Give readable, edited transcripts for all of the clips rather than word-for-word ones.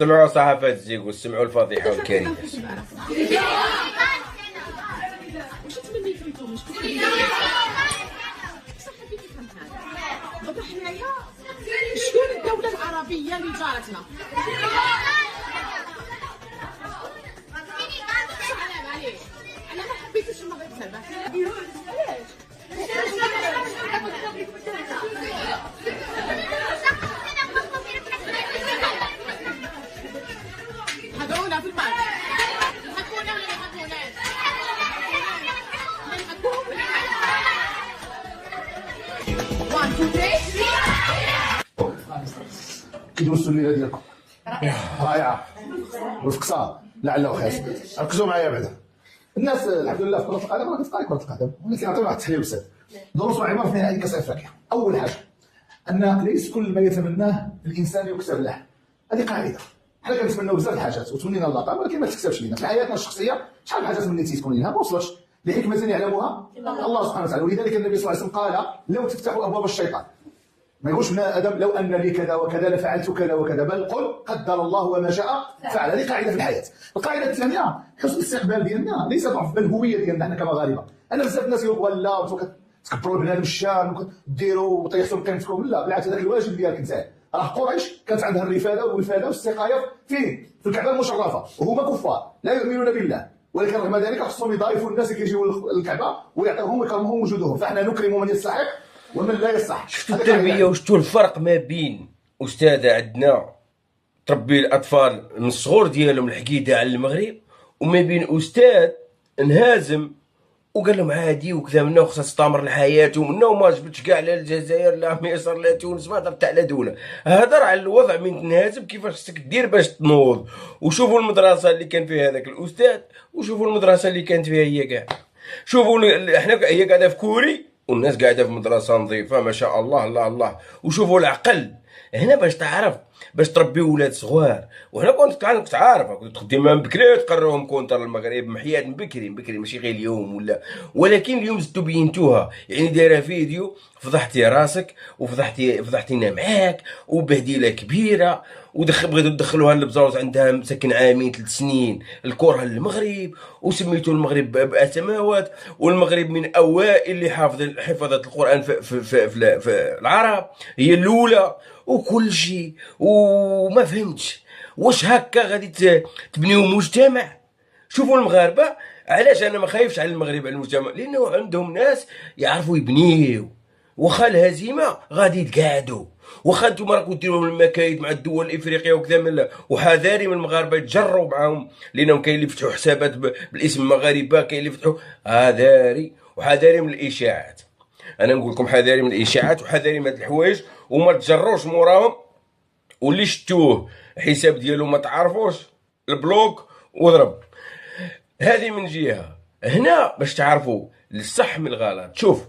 سمعوا صحافة الزيغ وسمعوا الفضيحة والكارثة. واش تمنيتو نتوما دابا حنايا شكون الدولة العربية اللي جارتنا؟ سلام عليك. أنا ما حبيتش المغرب زعما. حضرونا في البارك. حكونا ولا ما حكوناش؟ كيدوزوا السليله ديالكم رائعه والفقصه لعله خير. ركزوا معايا بعدا الناس الحمد لله في كره القدم راه كتقرا كره القدم، ولكن عطيونا واحد التحليل بسيط. دروس عباره فيها هذه كاس افريقيا. اول حاجه ان ليس كل ما يتمناه الانسان يكتب له، هذه قاعده. حنا كنتمناو بزاف الحاجات وتمنينا اللقب، ولكن ما تكتبش لينا في حياتنا الشخصيه. شحال من حاجه تمنيتي تكون لينا ما وصلش لحكمه يعلمها الله سبحانه وتعالى. ولذلك النبي صلى الله عليه وسلم قال: لو تفتحوا ابواب الشيطان، ما يقولش ابن ادم لو ان لي كذا وكذا لفعلت كذا وكذا، بل قل قدر الله وما شاء فعل. هذه قاعده في الحياه. القاعده الثانيه حسن الاستقبال ديالنا ليس ضعف بل هويه ديالنا حنا كمغاربه. انا بزاف الناس يقولوا لا وانتم كتكبروا بنادم الشام وكديروا وطيحتوا من قيمتكم. لا بالعكس، هذاك الواجب ديالك انت. راه قريش كانت عندها الرفاده والوفاده والاستقايه فين؟ في الكعبه المشرفه، وهما كفار لا يؤمنون بالله، ولكن رغم ذلك خصهم يضايفوا الناس اللي كيجيو للكعبه ويعطيوهم ويكرمهم وجودهم. فاحنا نكرم من يستحق ومن لا يصح. شفتوا التربية وشفتوا الفرق ما بين أستاذة عندنا تربي الأطفال من الصغور ديالهم الحكيدة على المغرب، وما بين أستاذ انهزم وقال لهم عادي وكذا منا وخصها تستمر الحياة ومنا وما جبتش كاع لا الجزائر لا مصر لا تونس، ما هضرت على دولة. هضر على الوضع من تنهزم كيفاش خصك دير باش تنوض. وشوفوا المدرسة اللي كان فيها هذاك الأستاذ وشوفوا المدرسة اللي كانت فيها هي كاع. شوفوا احنا هي قاعدة في كوري والناس قاعده في مدرسه نظيفه ما شاء الله الله الله. وشوفوا العقل هنا باش تعرف باش تربي ولاد صغار. وهنا كنت عارف كنت تخدم من بكري تقررهم كونتر المغرب محيات من بكري ماشي غير اليوم ولا. ولكن اليوم زدتو بينتوها، يعني دايره فيديو فضحتي راسك وفضحتينا معاك وبهديله كبيره. بغيتو تدخلوها للبزاوز عندها مسكن عامين 3 سنين الكره للمغرب، وسميتو المغرب بأبقى سماوات، والمغرب من اوائل اللي حفظت القران في العرب، هي الاولى وكل شيء. وما فهمتش واش هكا غادي تبنيو مجتمع. شوفوا المغاربه علاش انا ما خايفش على المغرب على المجتمع، لانه عندهم ناس يعرفوا يبنيو. واخا الهزيمه غادي يتقاعدوا، واخا نتوما راكم ديروا المكايد مع الدول الافريقيه وكذا من وحذاري من المغاربه يتجروا معاهم، لانهم كاين اللي يفتحوا حسابات بالاسم مغاربه، كاين اللي يفتحوا. حذاري وحذاري من الاشاعات. انا نقول لكم حذاري من الاشاعات وحذاري من هاد الحوايج، وما تجروش موراهم. واللي شتوه الحساب ديالو ما تعرفوش البلوك وضرب. هذه من جهه. هنا باش تعرفوا الصح من الغلط. شوف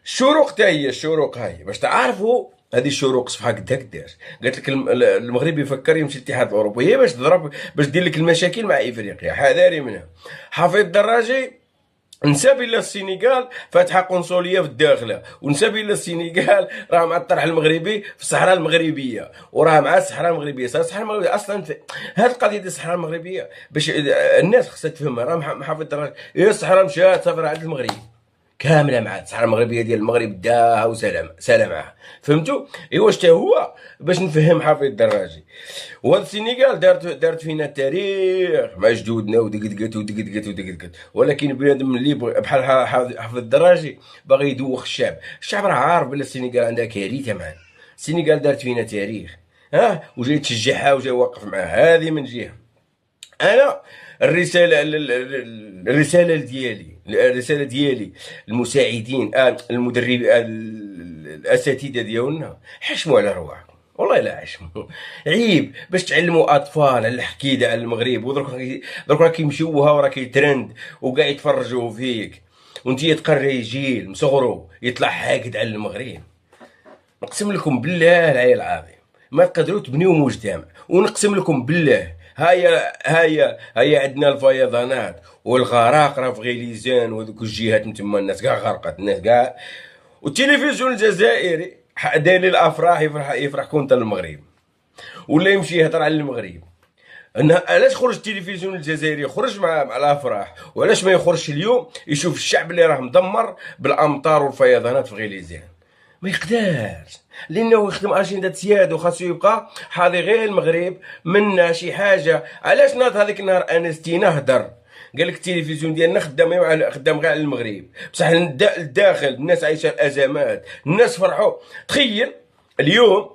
الشروق تا هي الشروق هاي باش تعرفوا هذه الشروق صفحه قداك داير. قالت لك المغرب يفكر يمشي الاتحاد الاوروبي، هي باش تضرب باش دير لك المشاكل مع افريقيا. حذاري منها. حفيظ الدراجي نسب الى السنغال فاتحه قنصليه في الداخله، ونسب الى السنغال راه مع الطرح المغربي في الصحراء المغربيه، وراه مع الصحراء المغربيه. الصحراء المغربيه اصلا هذه القضيه ديال الصحراء المغربيه باش الناس خصها تفهمها. راه حافظ الدراجي هي الصحراء مشات سافر عند المغرب كامله مع الصحراء المغربيه ديال المغرب داها وسلام معها. فهمتوا؟ ايوا حتى هو باش نفهم حافظ الدراجي. وهاد السنغال دارت فينا التاريخ مع جدودنا ودقت. ولكن بنادم اللي بحال حافظ الدراجي باغي يدوخ الشعب راه عارف بلي السنغال عندها كارثه معنا. السنغال دارت فينا تاريخ وجاي تشجعها وجاي واقف معها. هذه من جهه. انا الرساله ديالي المساعدين المدربين الاساتذه ديالنا، حشموا على رواحكم والله لا حشموا. عيب باش تعلموا اطفال على الحكيده على المغرب، ودرك راه كيمشيوها وراه كيترند وكاع يتفرجوا فيك، وانت تقري جيل مصغرو يطلع حاقد على المغرب. نقسم لكم بالله العلي العظيم ما تقدروا تبنيو مجتمع. ونقسم لكم بالله هيا عندنا الفيضانات والغراق راه في غيليزان وذوك الجهات من تما الناس كاع غرقت، الناس كاع. والتلفزيون الجزائري داير الافراح يفرح كونتر المغرب. ولا يمشي يهضر على المغرب. علاش خرج التلفزيون الجزائري خرج مع الافراح، وعلاش ما يخرجش اليوم يشوف الشعب اللي راه مدمر بالامطار والفيضانات في غليزيان؟ ما يقدرش، لانه يخدم اجنده سياده وخاصو يبقى حاضي غير المغرب منا شي حاجه. علاش ناض هذاك النهار انستينا هدر قال لك التلفزيون ديالنا خدام غير على المغرب، بصح الداخل الناس عايشه الازمات، الناس فرحوا. تخيل اليوم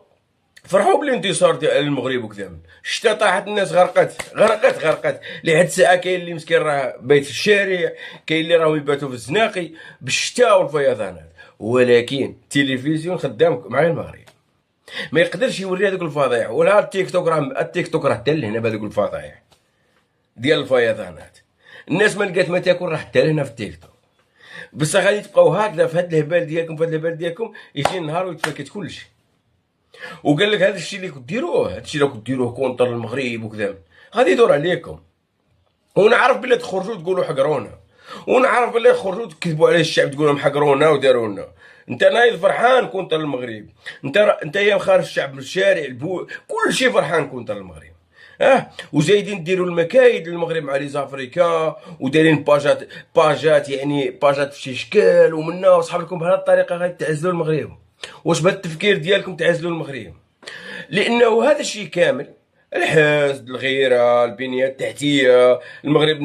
فرحوا بالانتصار ديال المغرب وكذا، الشتا طاحت الناس غرقت لحد الساعه. كاين اللي مسكين راه بايت في الشارع، كاين اللي راهم يباتوا في الزناقي بالشتاء والفيضانات، ولكن التلفزيون خدام مع المغرب ما يقدرش يوري هذوك الفضايح. ولا التيك توك راه حتى لهنا بهذوك الفضايح ديال الفيضانات. الناس ما لقات ما تاكل راه حتى لهنا في التيك توك. بصح غادي تبقاو هكذا في هاد الهبال ديالكم، يجي النهار ويتفكت كلشي. وقال لك هذا الشيء اللي كديروه كونتر المغرب وكذا غادي يدور عليكم. ونعرف بلي تخرجوا تقولوا حقرونا، ونعرف بلي تخرجوا تكذبوا على الشعب تقولوا حقرونا وداروا لنا. انت نايض فرحان كونتر المغرب، انت يا خارج الشعب من الشارع كل شيء فرحان كونتر المغرب. وزايدين ديروا المكايد للمغرب مع لي زافريكا، ودايرين باجات يعني باجات في شي شكل، ومنا وصحابكم بهذه الطريقه غادي تعزلوا المغرب. واش بهذا التفكير ديالكم تعزلوا المغرب؟ لانه هذا الشيء كامل، الحسد، الغيره، البنيه التحتيه. المغرب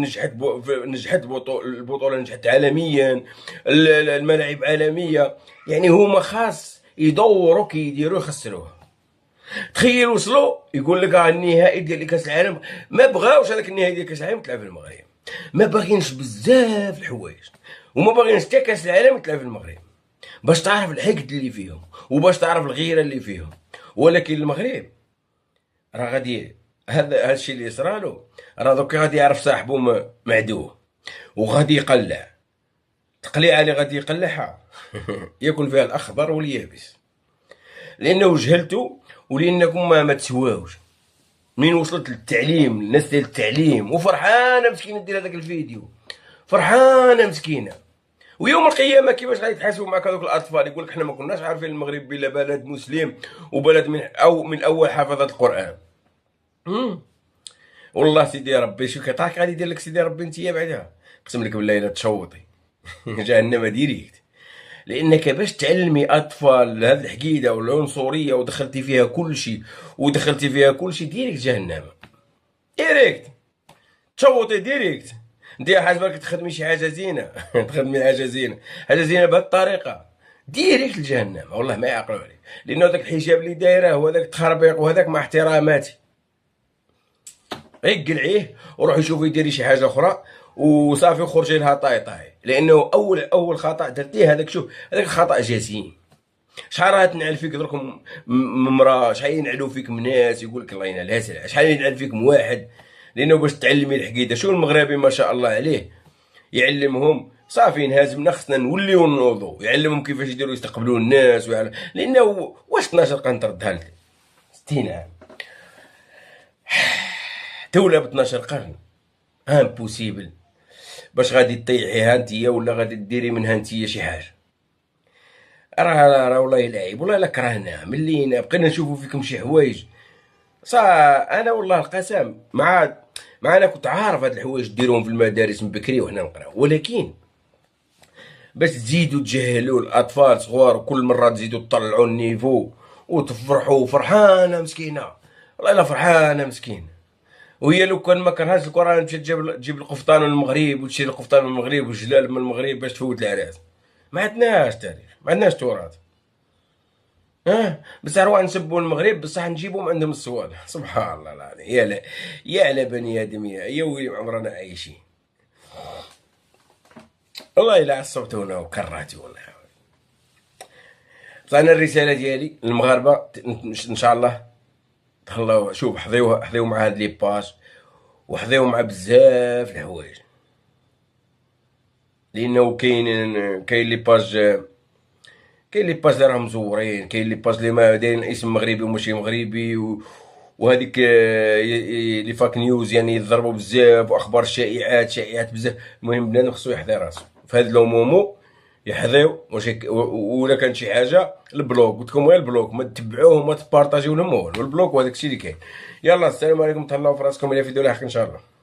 نجحت البطوله نجحت عالميا، الملاعب عالميه، يعني هما خاص يدوروا كيديروا يخسروها. تخيل وصلوا يقول لك النهائي ديال كاس العالم، ما بغاوش هذاك النهائي ديال كاس العالم تلعب في المغرب، ما باغينش بزاف الحوايج، وما باغينش حتى كاس العالم تلعب في المغرب، باش تعرف الحقد اللي فيهم وباش تعرف الغيره اللي فيهم. ولكن المغرب راه غادي هذا الشيء اللي صرالو، راه دوكا غادي يعرف صاحبو معدوه وغادي يقلع تقليعه اللي غادي يقلعها ياكل فيها الاخضر واليابس، لانه جهلتو ولانكم ما تسواوش. من وصلت للتعليم الناس ديال التعليم وفرحانه مسكينه دير هذاك الفيديو، فرحانه مسكينه. ويوم القيامه كيفاش غادي يتحاسبوا معك هذوك الاطفال؟ يقول لك حنا ما كناش عارفين المغرب بلا بلد مسلم وبلد من اول حافظه القران. والله سيدي ربي شو كيعطاك غادي يدير لك سيدي ربي انت بعدا قسم لك بالله الا تشوطي جهنم ديريكت. لانك باش تعلمي اطفال هذه الحقيده والعنصريه ودخلتي فيها كل شيء ديريكت جهنم، ديريكت تشوطي ديريكت. انت حاسبك تخدمي شي حاجه زينه تخدمي حاجه زينه بهذه الطريقه ديريكت لجهنم. والله ما يعقلوا عليك، لانه داك الحجاب اللي دايره وهذاك التخربيق وهذاك مع احتراماتي قلعيه وروحي شوفي ديري شي حاجه اخرى وصافي وخرجي لها طاي، لانه اول خطا درتيه هذاك. شوف هذاك خطا جسيم. شحال راه تنعل فيك درك مرا، شحال ينعلوا فيك من ناس يقول لك الله ينعلها سلعه، شحال ينعل فيك من واحد. لانه باش تعلمي الحقيقه شو المغربي ما شاء الله عليه يعلمهم صافي نهازمنا خصنا نوليو نوضو، يعلمهم كيفاش يديروا يستقبلوا الناس لانه واش 12 قرن تردها ل 60 عام دوله ب 12 قرن امبوسيبل باش غادي تطيحيها انتيا ولا غادي ديري منها انتيا شي حاجه. راه والله العيب، والله الا كرهنا ملينا بقينا نشوفوا فيكم شي حوايج. انا والله القسم معنا كنت عارف هاد الحوايج ديروهم في المدارس من بكري وحنا نقراو، ولكن باش تزيدوا تجهلوا الاطفال صغار وكل مره تزيدوا تطلعوا النيفو وتفرحوا فرحانه مسكينه، والله الا فرحانه مسكينه. وهي لو كان ما كرهاش القران مشات تجيب القفطان من المغرب وتشري القفطان من المغرب والجلال من المغرب باش تفوت العراس. ما عندناش تاريخ، ما عندناش تراث. بصح نروح نسبوا المغرب بصح نجيبهم عندهم الصوالح. سبحان الله العظيم، يا على بني ادم، يا ويلي عمرنا عايشين. والله الا عصبتونا وكرهتونا. بصح انا الرساله ديالي للمغاربه ان شاء الله تهلاو، شوف حظيو مع هاد لي باج وحظيو مع بزاف الحوايج، لانه كاين لي باج اللي راهم مزورين، كاين لي باج اللي ما دايرين اسم مغربي وماشي مغربي وهذيك لي فاك نيوز يعني يضربوا بزاف، واخبار شائعات بزاف. المهم بنادم خصو يحضر راسو في هاد لومومو، يحظيو ولا كان شي حاجه البلوك، قلت لكم غير البلوك، ما تتبعوه وما تبارطاجيو لهم والو، البلوك وهذاك الشيء اللي كاين. يلا السلام عليكم، تهلاو في راسكم الى فيديو لاحق ان شاء الله.